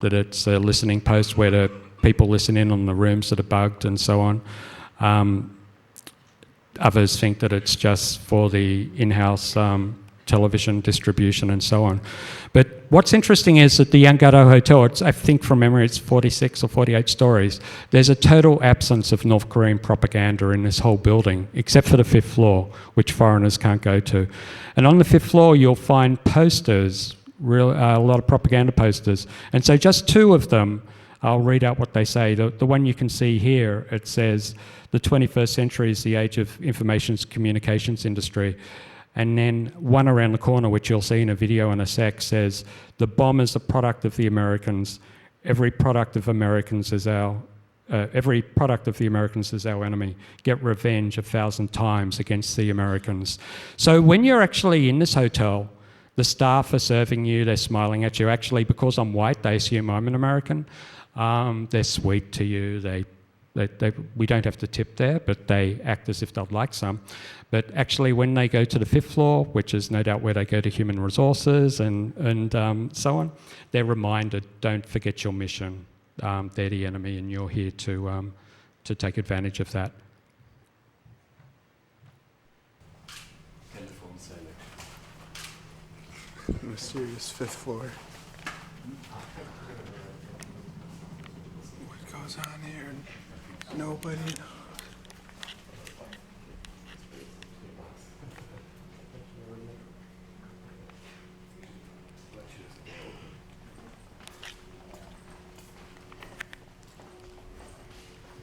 that it's a listening post where the people listen in on the rooms that are bugged and so on. Others think that it's just for the in-house television distribution and so on. But what's interesting is that the Yangato Hotel, I think from memory it's 46 or 48 stories, there's a total absence of North Korean propaganda in this whole building, except for the 5th floor, which foreigners can't go to. And on the 5th floor you'll find posters, a lot of propaganda posters. And so just 2 of them, I'll read out what they say. The one you can see here, it says, the 21st century is the age of information communications industry. And then one around the corner, which you'll see in a video in a sec, says, the bomb is a product of the Americans. Every product of the Americans is our enemy. Get revenge 1,000 times against the Americans. So when you're actually in this hotel, the staff are serving you, they're smiling at you. Actually, because I'm white, they assume I'm an American. They're sweet to you. We don't have to tip there, but they act as if they'd like some. But actually, when they go to the 5th floor, which is no doubt where they go to human resources and so on, they're reminded, don't forget your mission. They're the enemy, and you're here to take advantage of that. Mysterious 5th floor. What goes on here? Nobody knows.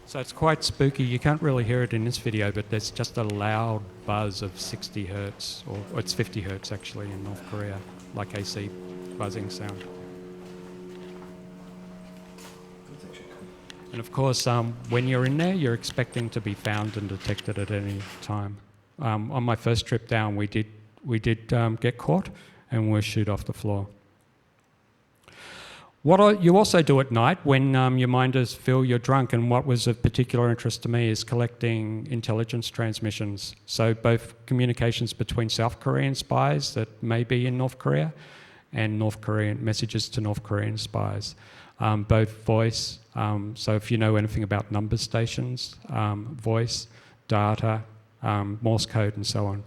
So it's quite spooky. You can't really hear it in this video, but there's just a loud buzz of 60 hertz, or it's 50 hertz actually in North Korea, like AC buzzing sound. And of course, when you're in there, you're expecting to be found and detected at any time. On my first trip down, we did get caught and were shooed off the floor. What you also do at night when your minders feel you're drunk, and what was of particular interest to me is collecting intelligence transmissions. So both communications between South Korean spies that may be in North Korea and North Korean messages to North Korean spies. Both voice, so if you know anything about number stations, voice, data, Morse code and so on.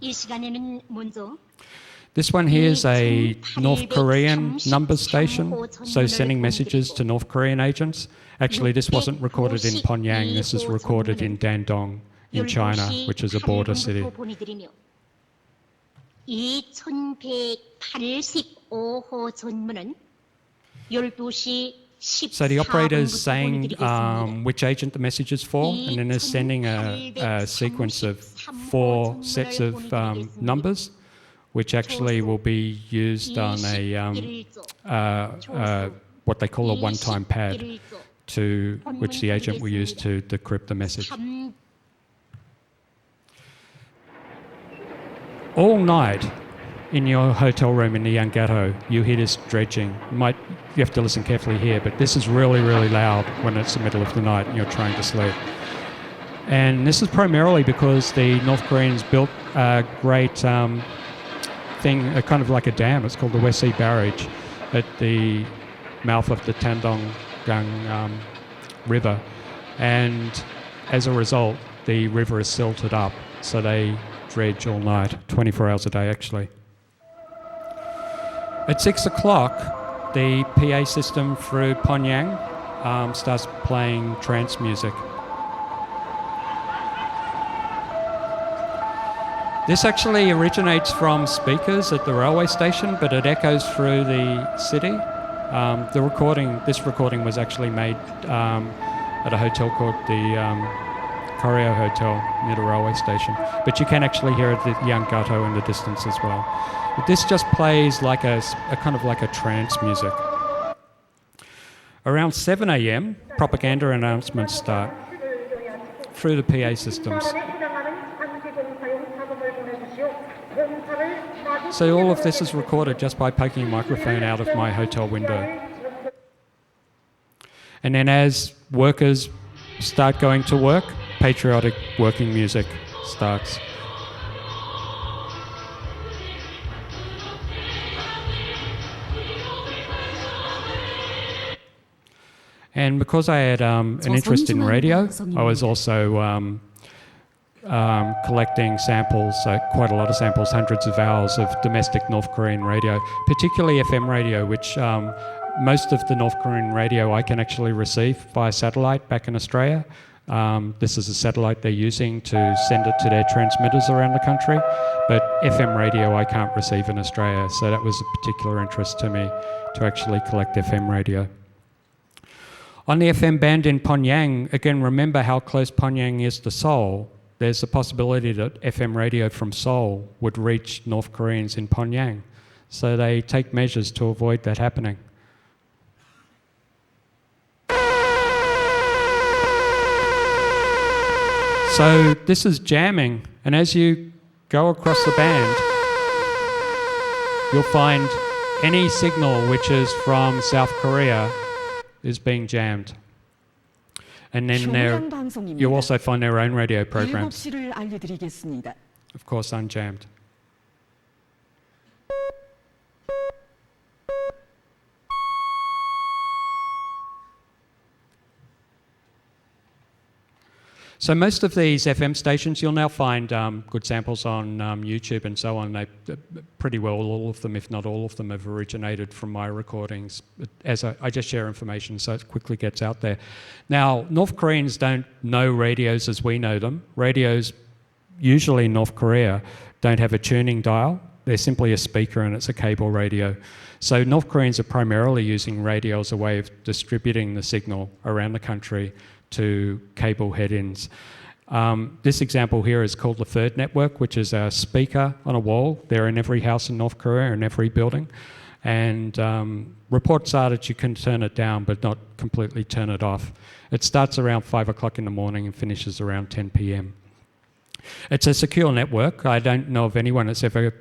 This one here is a North Korean number station, so sending messages to North Korean agents. Actually, this wasn't recorded in Pyongyang, this is recorded in Dandong in China, which is a border city. So the operator is saying which agent the message is for, and then is sending a sequence of 4 sets of numbers, which actually will be used on a what they call a one-time pad, which the agent will use to decrypt the message. All night in your hotel room in the Yangato, you hear this dredging. You have to listen carefully here, but this is really, really loud when it's the middle of the night and you're trying to sleep. And this is primarily because the North Koreans built a great thing, kind of like a dam. It's called the West Sea Barrage at the mouth of the Tandonggang River. And as a result, the river is silted up, so they dredge all night, 24 hours a day actually. At 6 o'clock, the PA system through Pyongyang starts playing trance music. This actually originates from speakers at the railway station, but it echoes through the city. This recording was actually made at a hotel called the Koryo Hotel near the railway station. But you can actually hear it at Yangato in the distance as well. But this just plays like a kind of like a trance music. Around 7 a.m., propaganda announcements start through the PA systems. So all of this is recorded just by poking a microphone out of my hotel window. And then as workers start going to work, patriotic working music starts. And because I had an interest in radio, I was also collecting samples, quite a lot of samples, hundreds of hours of domestic North Korean radio, particularly FM radio, which most of the North Korean radio I can actually receive via satellite back in Australia. This is a satellite they're using to send it to their transmitters around the country, but FM radio I can't receive in Australia, so that was a particular interest to me to actually collect FM radio. On the FM band in Pyongyang, again, remember how close Pyongyang is to Seoul. There's a possibility that FM radio from Seoul would reach North Koreans in Pyongyang, so they take measures to avoid that happening. So this is jamming, and as you go across the band, you'll find any signal which is from South Korea is being jammed. And then you'll also find their own radio programs, of course unjammed. So most of these FM stations, you'll now find good samples on YouTube and so on. They pretty well, all of them, if not all of them, have originated from my recordings. As I just share information, so it quickly gets out there. Now, North Koreans don't know radios as we know them. Radios, usually in North Korea, don't have a tuning dial. They're simply a speaker and it's a cable radio. So North Koreans are primarily using radio as a way of distributing the signal around the country to cable head-ins. This example here is called the third network, which is a speaker on a wall. They're in every house in North Korea, in every building. And reports are that you can turn it down, but not completely turn it off. It starts around 5 o'clock in the morning and finishes around 10 p.m. It's a secure network. I don't know of anyone that's ever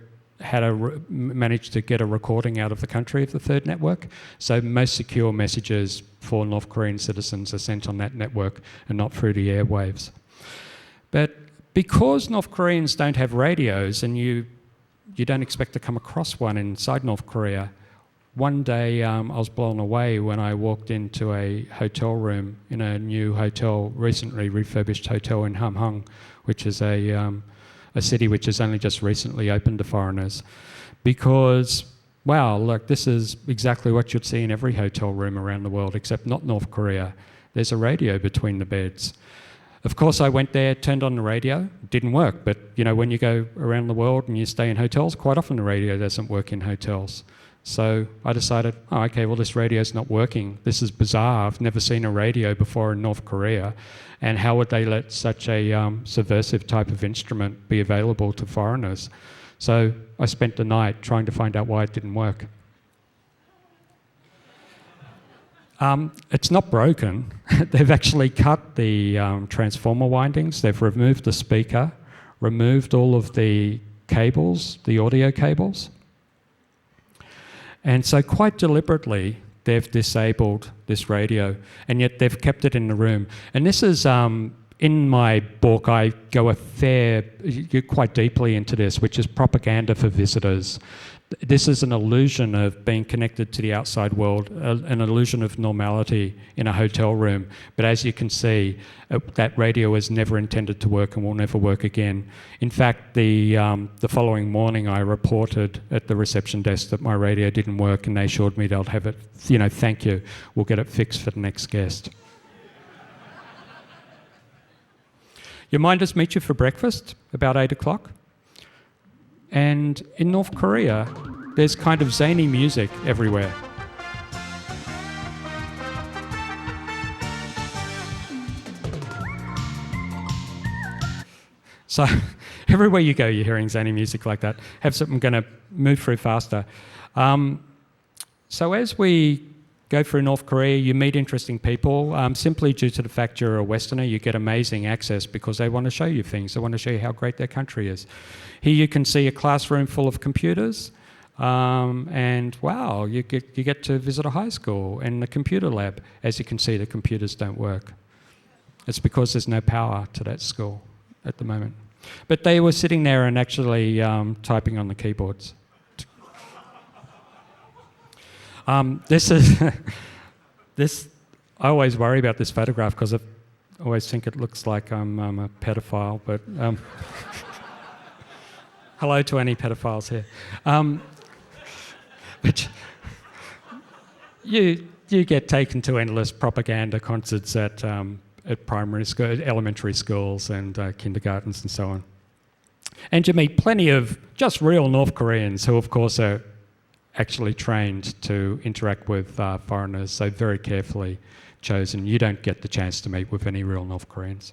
managed to get a recording out of the country of the third network. So most secure messages for North Korean citizens are sent on that network and not through the airwaves. But because North Koreans don't have radios and you don't expect to come across one inside North Korea, one day I was blown away when I walked into a hotel room in a new hotel, recently refurbished hotel in Hamhung, which is a city which has only just recently opened to foreigners, because, wow, look, this is exactly what you'd see in every hotel room around the world, except not North Korea. There's a radio between the beds. Of course, I went there, turned on the radio, it didn't work, but you know, when you go around the world and you stay in hotels, quite often the radio doesn't work in hotels. So I decided, oh, okay, well, this radio's not working. This is bizarre. I've never seen a radio before in North Korea. And how would they let such a subversive type of instrument be available to foreigners? So I spent the night trying to find out why it didn't work. It's not broken. They've actually cut the transformer windings. They've removed the speaker, removed all of the cables, the audio cables. And so quite deliberately, they've disabled this radio, and yet they've kept it in the room. And this is, in my book, I go quite deeply into this, which is propaganda for visitors. This is an illusion of being connected to the outside world, an illusion of normality in a hotel room. But as you can see, that radio is never intended to work and will never work again. In fact, the following morning, I reported at the reception desk that my radio didn't work, and they assured me they'll have it, thank you, we'll get it fixed for the next guest. Your minders meet you for breakfast about 8 o'clock. And in North Korea, there's kind of zany music everywhere. So everywhere you go, you're hearing zany music like that. I'm going to move through faster. So as we go through North Korea, you meet interesting people. Simply due to the fact you're a Westerner, you get amazing access because they want to show you things. They want to show you how great their country is. Here you can see a classroom full of computers, and wow, you get to visit a high school and the computer lab. As you can see, the computers don't work. It's because there's no power to that school at the moment. But they were sitting there and actually typing on the keyboards. This I always worry about this photograph because I always think it looks like I'm a pedophile, but hello to any pedophiles here. But you get taken to endless propaganda concerts at primary school, elementary schools and kindergartens and so on. And you meet plenty of just real North Koreans who, of course, are actually trained to interact with foreigners, so very carefully chosen. You don't get the chance to meet with any real North Koreans.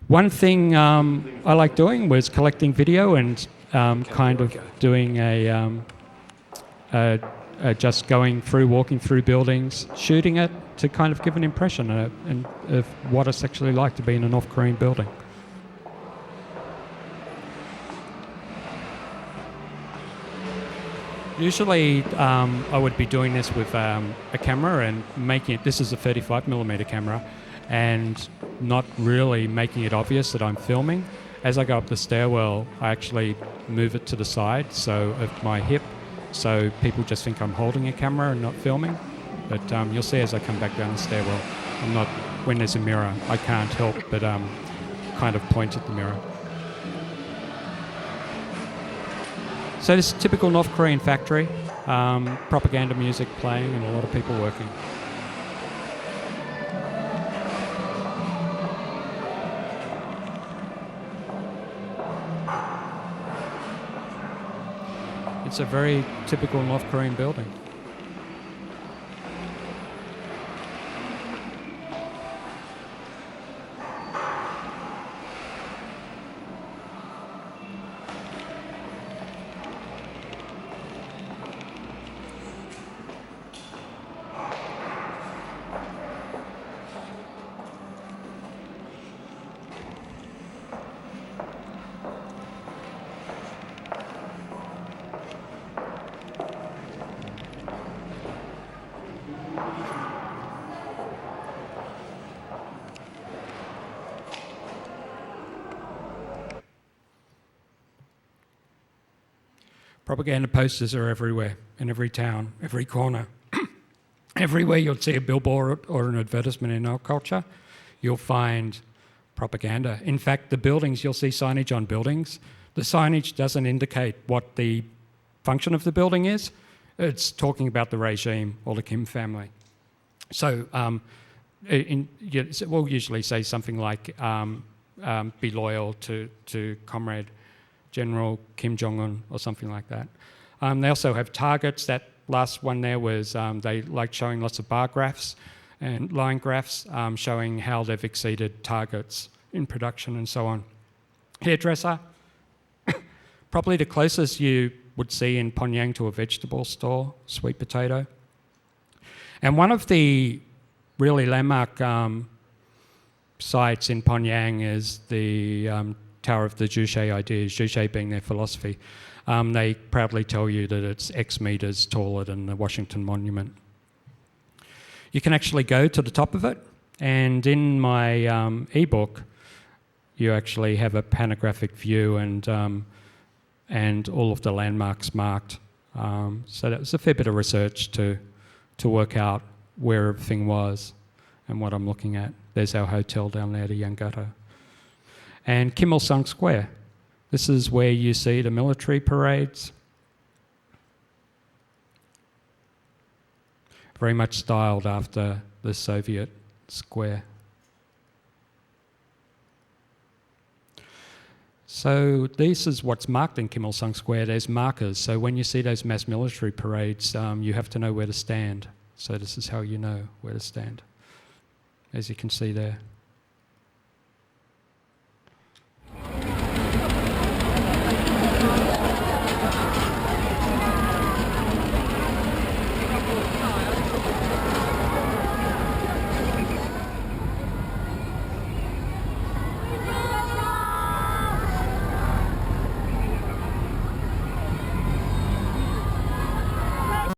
One thing I like doing was collecting video and kind of doing just going through, walking through buildings, shooting it to kind of give an impression of what it's actually like to be in a North Korean building. Usually I would be doing this with a camera and making it, this is a 35mm camera, and not really making it obvious that I'm filming. As I go up the stairwell, I actually move it to the side, so of my hip, so people just think I'm holding a camera and not filming. But you'll see as I come back down the stairwell, when there's a mirror, I can't help but kind of point at the mirror. So this is a typical North Korean factory, propaganda music playing and a lot of people working. It's a very typical North Korean building. Propaganda posters are everywhere, in every town, every corner. Everywhere you'll see a billboard or an advertisement in our culture, you'll find propaganda. In fact, the buildings, you'll see signage on buildings. The signage doesn't indicate what the function of the building is. It's talking about the regime or the Kim family. So we'll usually say something like, be loyal to Comrade General Kim Jong-un or something like that. They also have targets. That last one there was they like showing lots of bar graphs and line graphs showing how they've exceeded targets in production and so on. Hairdresser, probably the closest you would see in Pyongyang to a vegetable store, sweet potato. And one of the really landmark sites in Pyongyang is the Tower of the Juche ideas, Juche being their philosophy. They proudly tell you that it's X meters taller than the Washington Monument. You can actually go to the top of it, and in my ebook, you actually have a panoramic view and all of the landmarks marked. So that was a fair bit of research to work out where everything was and what I'm looking at. There's our hotel down there, the Yangato. And Kim Il-sung Square. This is where you see the military parades. Very much styled after the Soviet square. So this is what's marked in Kim Il-sung Square. There's markers. So when you see those mass military parades, you have to know where to stand. So this is how you know where to stand, as you can see there.